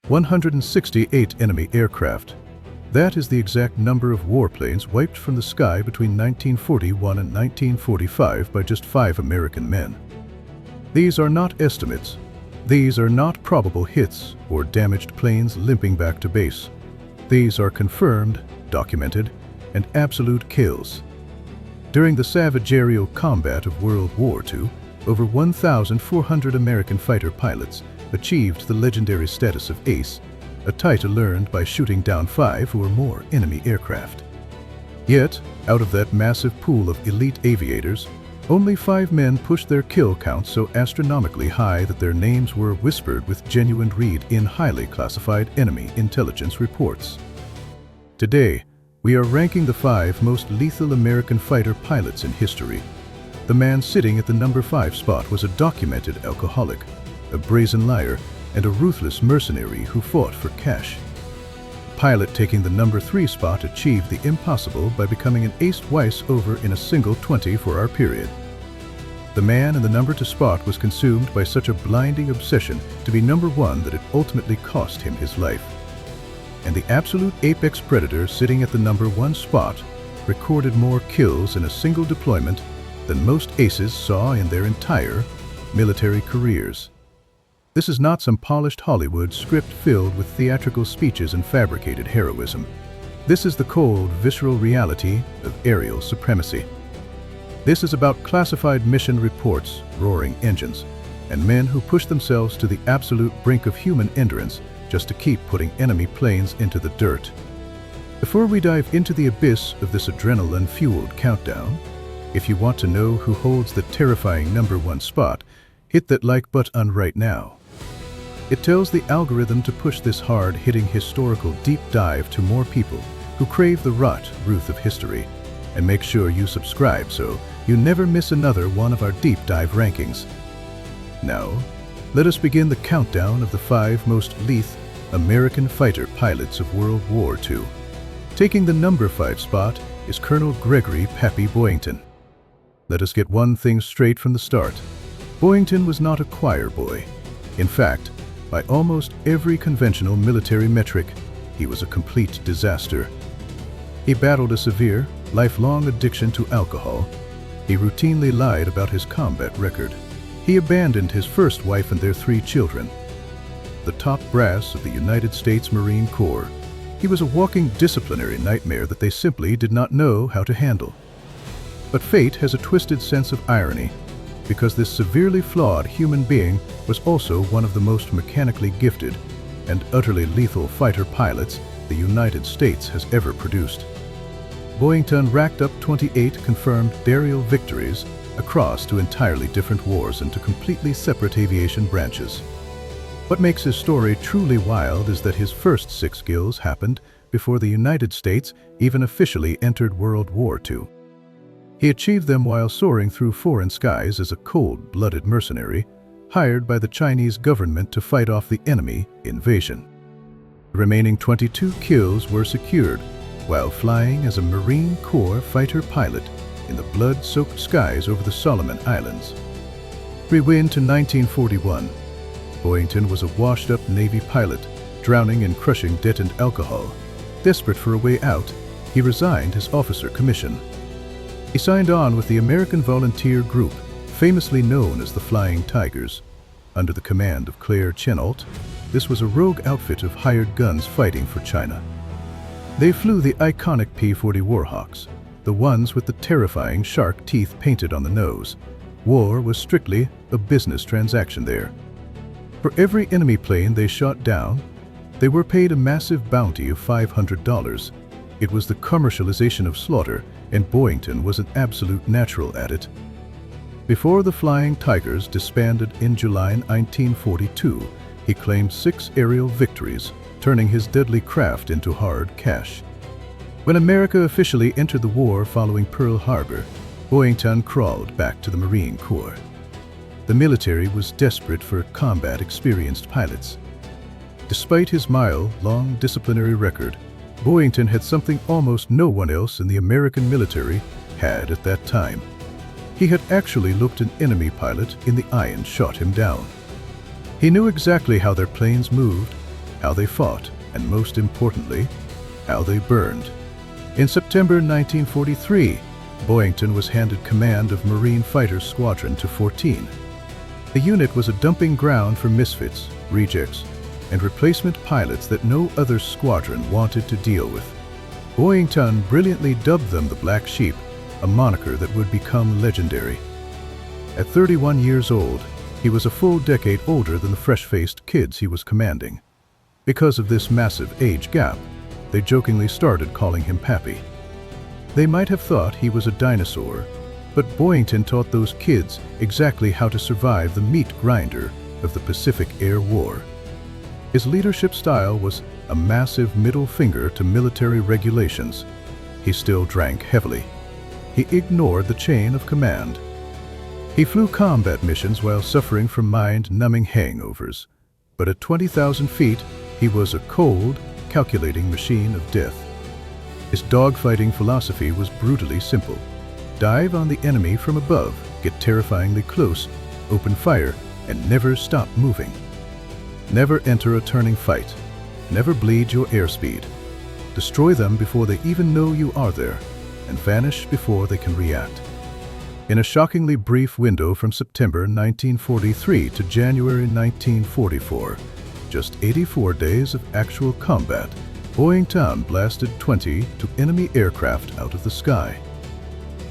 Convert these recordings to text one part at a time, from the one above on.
168 enemy aircraft. That is the exact number of warplanes wiped from the sky between 1941 and 1945 by just 5 American men. These are not estimates. These are not probable hits or damaged planes limping back to base. These are confirmed, documented, and absolute kills. During the savage aerial combat of World War II, over 1,400 American fighter pilots achieved the legendary status of ace, a title earned by shooting down 5 or more enemy aircraft. Yet, out of that massive pool of elite aviators, only 5 men pushed their kill count so astronomically high that their names were whispered with genuine read in highly classified enemy intelligence reports. Today, we are ranking the 5 most lethal American fighter pilots in history. The man sitting at the number 5 spot was a documented alcoholic, a brazen liar, and a ruthless mercenary who fought for cash. The pilot taking the number 3 spot achieved the impossible by becoming an ace twice over in a single 24-hour period. The man in the number 2 spot was consumed by such a blinding obsession to be number 1 that it ultimately cost him his life. And the absolute apex predator sitting at the number 1 spot recorded more kills in a single deployment than most aces saw in their entire military careers. This is not some polished Hollywood script filled with theatrical speeches and fabricated heroism. This is the cold, visceral reality of aerial supremacy. This is about classified mission reports, roaring engines, and men who push themselves to the absolute brink of human endurance just to keep putting enemy planes into the dirt. Before we dive into the abyss of this adrenaline-fueled countdown, if you want to know who holds the terrifying number 1 spot, hit that like button right now. It tells the algorithm to push this hard-hitting historical deep dive to more people who crave the ruth of history, and make sure you subscribe so you never miss another one of our deep dive rankings. Now, let us begin the countdown of the 5 most lethal American fighter pilots of World War II. Taking the number 5 spot is Colonel Gregory "Pappy" Boyington. Let us get one thing straight from the start. Boyington was not a choir boy. In fact, by almost every conventional military metric, he was a complete disaster. He battled a severe, lifelong addiction to alcohol. He routinely lied about his combat record. He abandoned his first wife and their 3 children. The top brass of the United States Marine Corps, he was a walking disciplinary nightmare that they simply did not know how to handle. But fate has a twisted sense of irony, because this severely flawed human being was also one of the most mechanically gifted and utterly lethal fighter pilots the United States has ever produced. Boyington racked up 28 confirmed aerial victories across 2 entirely different wars and 2 completely separate aviation branches. What makes his story truly wild is that his first 6 kills happened before the United States even officially entered World War II. He achieved them while soaring through foreign skies as a cold-blooded mercenary, hired by the Chinese government to fight off the enemy invasion. The remaining 22 kills were secured while flying as a Marine Corps fighter pilot in the blood-soaked skies over the Solomon Islands. Rewind to 1941. Boyington was a washed-up Navy pilot, drowning in crushing debt and alcohol. Desperate for a way out, he resigned his officer commission. He signed on with the American Volunteer Group, famously known as the Flying Tigers. Under the command of Claire Chennault, this was a rogue outfit of hired guns fighting for China. They flew the iconic P-40 Warhawks, the ones with the terrifying shark teeth painted on the nose. War was strictly a business transaction there. For every enemy plane they shot down, they were paid a massive bounty of $500. It was the commercialization of slaughter, and Boyington was an absolute natural at it. Before the Flying Tigers disbanded in July 1942, he claimed 6 aerial victories, turning his deadly craft into hard cash. When America officially entered the war following Pearl Harbor, Boyington crawled back to the Marine Corps. The military was desperate for combat-experienced pilots. Despite his mild, long disciplinary record, Boyington had something almost no one else in the American military had at that time. He had actually looked an enemy pilot in the eye and shot him down. He knew exactly how their planes moved, how they fought, and most importantly, how they burned. In September 1943, Boyington was handed command of Marine Fighter Squadron 214. The unit was a dumping ground for misfits, rejects, and replacement pilots that no other squadron wanted to deal with. Boyington brilliantly dubbed them the Black Sheep, a moniker that would become legendary. At 31 years old, he was a full decade older than the fresh-faced kids he was commanding. Because of this massive age gap, they jokingly started calling him Pappy. They might have thought he was a dinosaur, but Boyington taught those kids exactly how to survive the meat grinder of the Pacific Air War. His leadership style was a massive middle finger to military regulations. He still drank heavily. He ignored the chain of command. He flew combat missions while suffering from mind-numbing hangovers. But at 20,000 feet, he was a cold, calculating machine of death. His dogfighting philosophy was brutally simple. Dive on the enemy from above, get terrifyingly close, open fire, and never stop moving. Never enter a turning fight. Never bleed your airspeed. Destroy them before they even know you are there, and vanish before they can react. In a shockingly brief window from September 1943 to January 1944, just 84 days of actual combat, Boyington blasted 20 enemy aircraft out of the sky.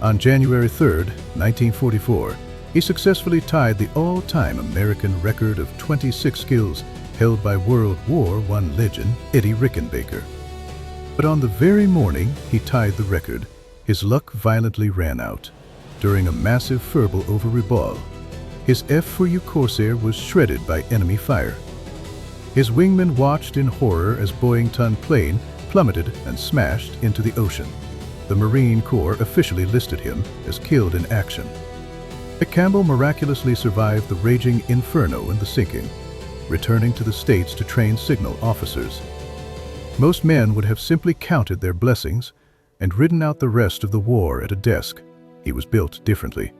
On January 3, 1944, he successfully tied the all-time American record of 26 kills held by World War I legend Eddie Rickenbacker. But on the very morning he tied the record, his luck violently ran out. During a massive furble over Rabaul, his F-4U Corsair was shredded by enemy fire. His wingmen watched in horror as Boyington's plane plummeted and smashed into the ocean. The Marine Corps officially listed him as killed in action. McCampbell miraculously survived the raging inferno in the sinking, returning to the States to train signal officers. Most men would have simply counted their blessings and ridden out the rest of the war at a desk. He was built differently.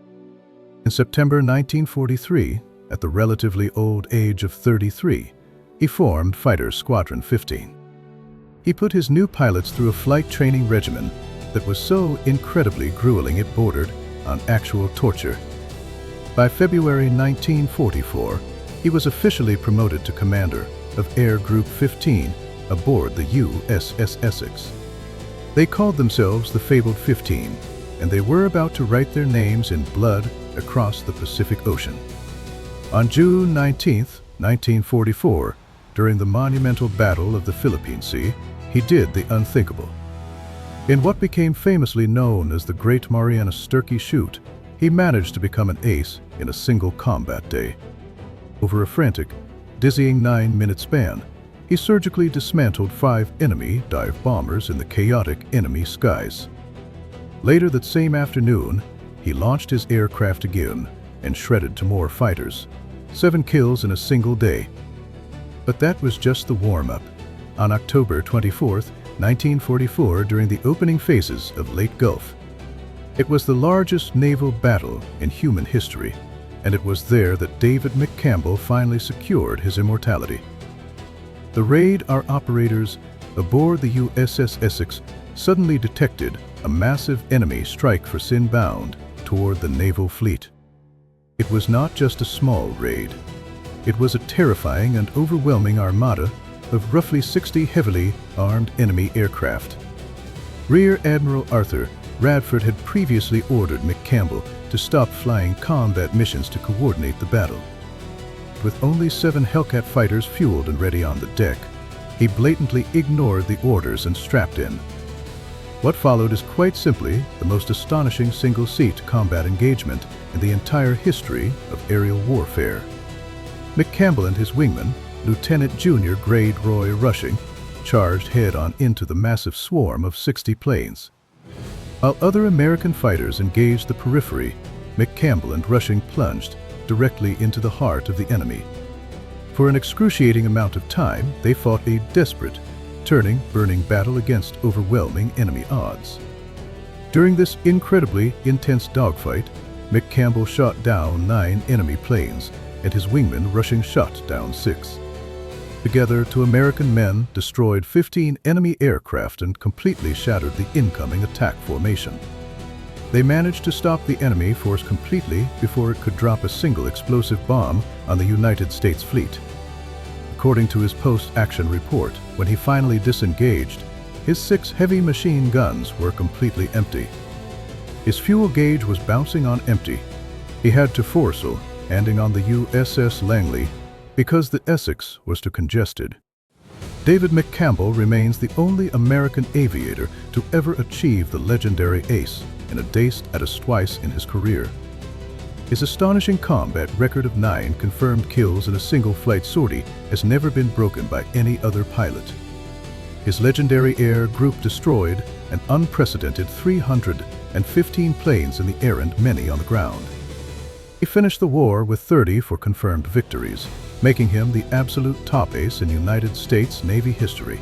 In September 1943, at the relatively old age of 33, he formed Fighter Squadron 15. He put his new pilots through a flight training regimen that was so incredibly grueling it bordered on actual torture. By February 1944, he was officially promoted to commander of Air Group 15 aboard the USS Essex. They called themselves the Fabled 15, and they were about to write their names in blood across the Pacific Ocean. On June 19, 1944, during the monumental Battle of the Philippine Sea, he did the unthinkable. In what became famously known as the Great Mariana Sturkey Shoot, he managed to become an ace in a single combat day. Over a frantic, dizzying 9-minute span, he surgically dismantled 5 enemy dive bombers in the chaotic enemy skies. Later that same afternoon, he launched his aircraft again and shredded to more fighters. 7 kills in a single day. But that was just the warm-up. On October 24, 1944, during the opening phases of Lake Gulf, it was the largest naval battle in human history, and it was there that David McCampbell finally secured his immortality. The radar operators aboard the USS Essex suddenly detected a massive enemy strike force inbound toward the naval fleet. It was not just a small raid. It was a terrifying and overwhelming armada of roughly 60 heavily armed enemy aircraft. Rear Admiral Arthur Radford had previously ordered McCampbell to stop flying combat missions to coordinate the battle. With only 7 Hellcat fighters fueled and ready on the deck, he blatantly ignored the orders and strapped in. What followed is quite simply the most astonishing single-seat combat engagement in the entire history of aerial warfare. McCampbell and his wingman, Lieutenant Junior Grade Roy Rushing, charged head-on into the massive swarm of 60 planes. While other American fighters engaged the periphery, McCampbell and Rushing plunged directly into the heart of the enemy. For an excruciating amount of time, they fought a desperate, turning, burning battle against overwhelming enemy odds. During this incredibly intense dogfight, McCampbell shot down 9 enemy planes, and his wingman Rushing shot down 6. Together, two American men destroyed 15 enemy aircraft and completely shattered the incoming attack formation. They managed to stop the enemy force completely before it could drop a single explosive bomb on the United States fleet. According to his post-action report, when he finally disengaged, his 6 heavy machine guns were completely empty. His fuel gauge was bouncing on empty. He had to foresail, landing on the USS Langley, because the Essex was too congested. David McCampbell remains the only American aviator to ever achieve the legendary ace in a days at a twice in his career. His astonishing combat record of 9 confirmed kills in a single flight sortie has never been broken by any other pilot. His legendary air group destroyed an unprecedented 315 planes in the air and many on the ground. He finished the war with 30 for confirmed victories, making him the absolute top ace in United States Navy history.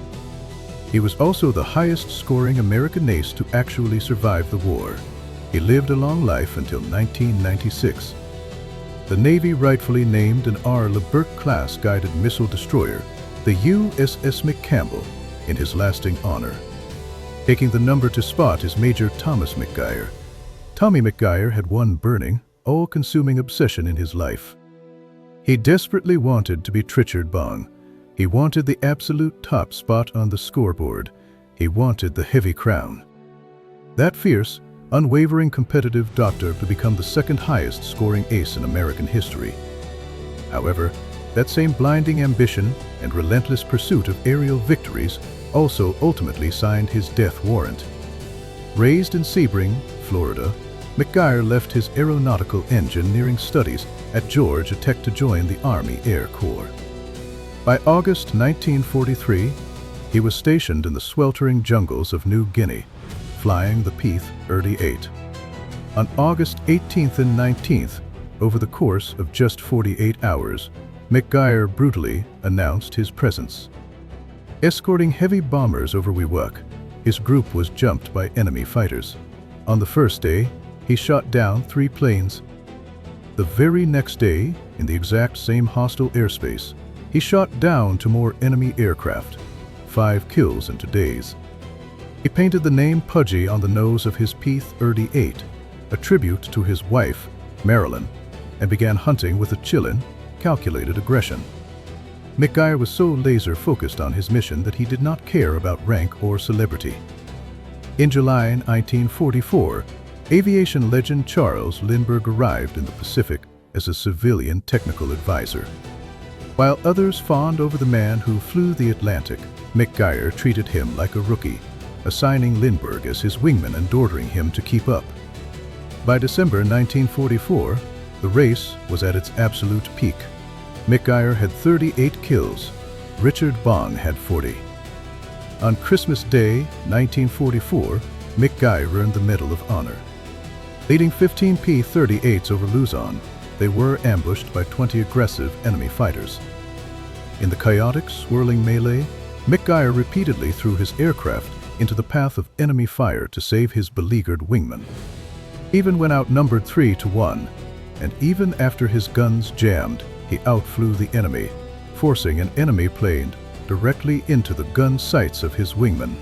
He was also the highest-scoring American ace to actually survive the war. He lived a long life until 1996. The Navy rightfully named an R. LeBert-class guided missile destroyer, the USS McCampbell, in his lasting honor. Taking the number to spot is Major Thomas McGuire. Tommy McGuire had one burning, all-consuming obsession in his life. He desperately wanted to be Richard Bong. He wanted the absolute top spot on the scoreboard. He wanted the heavy crown. That fierce, unwavering competitive doctor to become the second highest scoring ace in American history. However, that same blinding ambition and relentless pursuit of aerial victories also ultimately signed his death warrant. Raised in Sebring, Florida, McGuire left his aeronautical engineering studies at Georgia Tech to join the Army Air Corps. By August 1943, he was stationed in the sweltering jungles of New Guinea, flying the P-38. On August 18th and 19th, over the course of just 48 hours, McGuire brutally announced his presence. Escorting heavy bombers over Wewak, his group was jumped by enemy fighters. On the first day, he shot down 3 planes. The very next day, in the exact same hostile airspace, he shot down 2 more enemy aircraft, 5 kills in 2 days. He painted the name Pudgy on the nose of his P-38, a tribute to his wife, Marilyn, and began hunting with a chillin', calculated aggression. McGuire was so laser-focused on his mission that he did not care about rank or celebrity. In July 1944, aviation legend Charles Lindbergh arrived in the Pacific as a civilian technical advisor. While others fawned over the man who flew the Atlantic, McGuire treated him like a rookie, assigning Lindbergh as his wingman and ordering him to keep up. By December 1944, the race was at its absolute peak. McGuire had 38 kills. Richard Bong had 40. On Christmas Day, 1944, McGuire earned the Medal of Honor. Leading 15 P-38s over Luzon, they were ambushed by 20 aggressive enemy fighters. In the chaotic, swirling melee, McGuire repeatedly threw his aircraft into the path of enemy fire to save his beleaguered wingman. Even when outnumbered 3-1, and even after his guns jammed, he outflew the enemy, forcing an enemy plane directly into the gun sights of his wingman.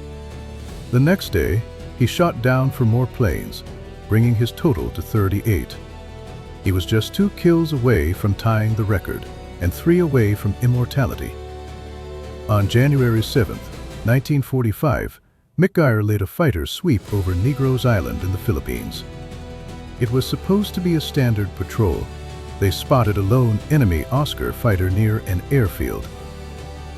The next day, he shot down for more planes, bringing his total to 38. He was just 2 kills away from tying the record, and 3 away from immortality. On January 7, 1945, McGuire led a fighter sweep over Negros Island in the Philippines. It was supposed to be a standard patrol. They spotted a lone enemy Oscar fighter near an airfield.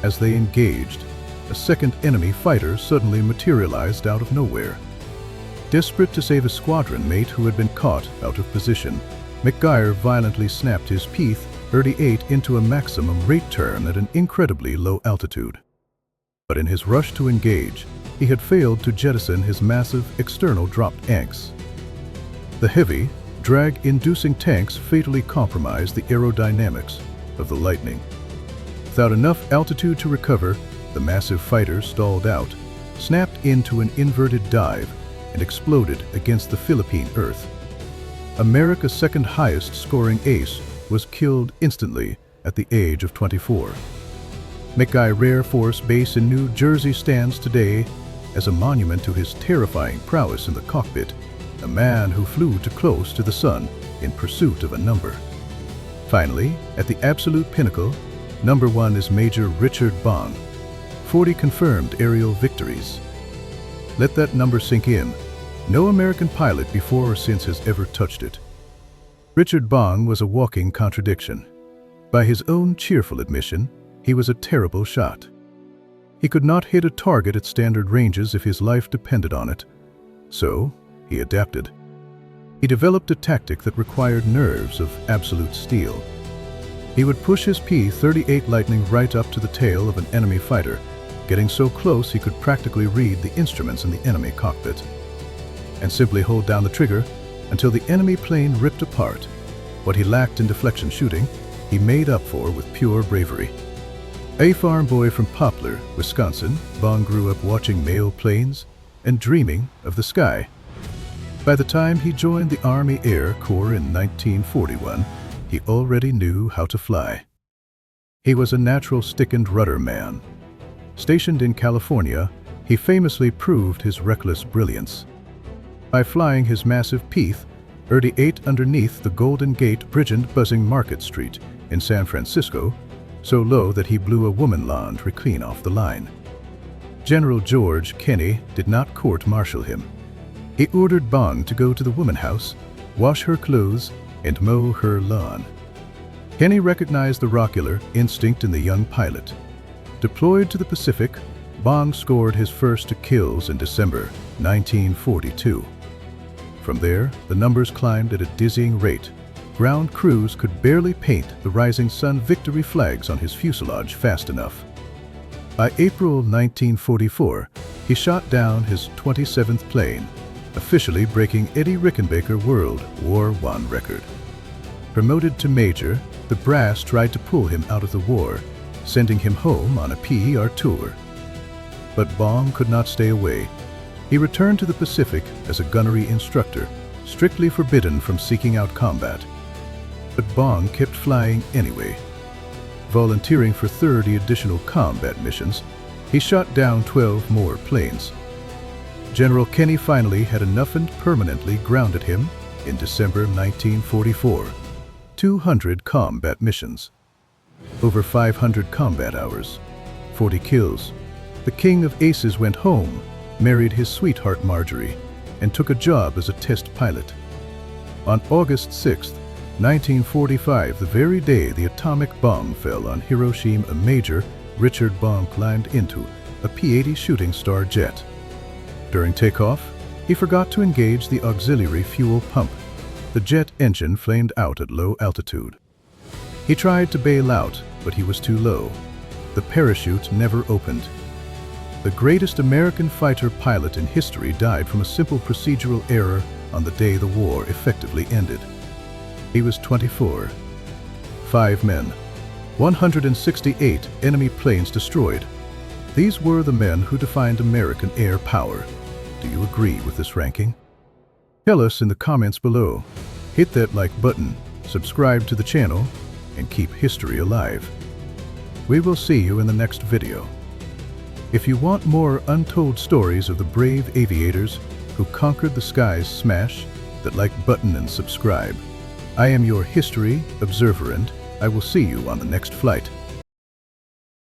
As they engaged, a second enemy fighter suddenly materialized out of nowhere. Desperate to save a squadron mate who had been caught out of position, McGuire violently snapped his P-38 into a maximum rate turn at an incredibly low altitude. But in his rush to engage, he had failed to jettison his massive external dropped tanks. The heavy, drag-inducing tanks fatally compromised the aerodynamics of the Lightning. Without enough altitude to recover, the massive fighter stalled out, snapped into an inverted dive, and exploded against the Philippine earth. America's second highest scoring ace was killed instantly at the age of 24. McGuire Air Force Base in New Jersey stands today as a monument to his terrifying prowess in the cockpit, a man who flew too close to the sun in pursuit of a number. Finally, at the absolute pinnacle, number 1 is Major Richard Bong, 40 confirmed aerial victories. Let that number sink in. No American pilot before or since has ever touched it. Richard Bong was a walking contradiction. By his own cheerful admission, he was a terrible shot. He could not hit a target at standard ranges if his life depended on it. So, he adapted. He developed a tactic that required nerves of absolute steel. He would push his P-38 Lightning right up to the tail of an enemy fighter, getting so close he could practically read the instruments in the enemy cockpit, and simply hold down the trigger until the enemy plane ripped apart. What he lacked in deflection shooting, he made up for with pure bravery. A farm boy from Poplar, Wisconsin, Bong grew up watching male planes and dreaming of the sky. By the time he joined the Army Air Corps in 1941, he already knew how to fly. He was a natural stick-and-rudder man. Stationed in California, he famously proved his reckless brilliance. By flying his massive P-38 underneath the Golden Gate Bridge and buzzing Market Street in San Francisco, so low that he blew a woman laundry clean off the line. General George Kenney did not court-martial him. He ordered Bong to go to the woman house, wash her clothes, and mow her lawn. Kenney recognized the rockular instinct in the young pilot. Deployed to the Pacific, Bong scored his first 2 kills in December 1942. From there, the numbers climbed at a dizzying rate. Ground crews could barely paint the rising sun victory flags on his fuselage fast enough. By April 1944, he shot down his 27th plane, officially breaking Eddie Rickenbacker World War I record. Promoted to major, the brass tried to pull him out of the war, sending him home on a PER tour. But Bong could not stay away. He returned to the Pacific as a gunnery instructor, strictly forbidden from seeking out combat. But Bong kept flying anyway. Volunteering for 30 additional combat missions, he shot down 12 more planes. General Kenney finally had enough and permanently grounded him in December 1944. 200 combat missions. Over 500 combat hours. 40 kills. The king of aces went home, married his sweetheart Marjorie, and took a job as a test pilot. On August 6, 1945, the very day the atomic bomb fell on Hiroshima, a Major Richard Bong climbed into a P-80 Shooting Star jet. During takeoff, he forgot to engage the auxiliary fuel pump. The jet engine flamed out at low altitude. He tried to bail out, but he was too low. The parachute never opened. The greatest American fighter pilot in history died from a simple procedural error on the day the war effectively ended. He was 24. 5 men. 168 enemy planes destroyed. These were the men who defined American air power. Do you agree with this ranking? Tell us in the comments below. Hit that like button, subscribe to the channel, and keep history alive. We will see you in the next video. If you want more untold stories of the brave aviators who conquered the skies, smash that like button and subscribe. I am your history observer, and I will see you on the next flight.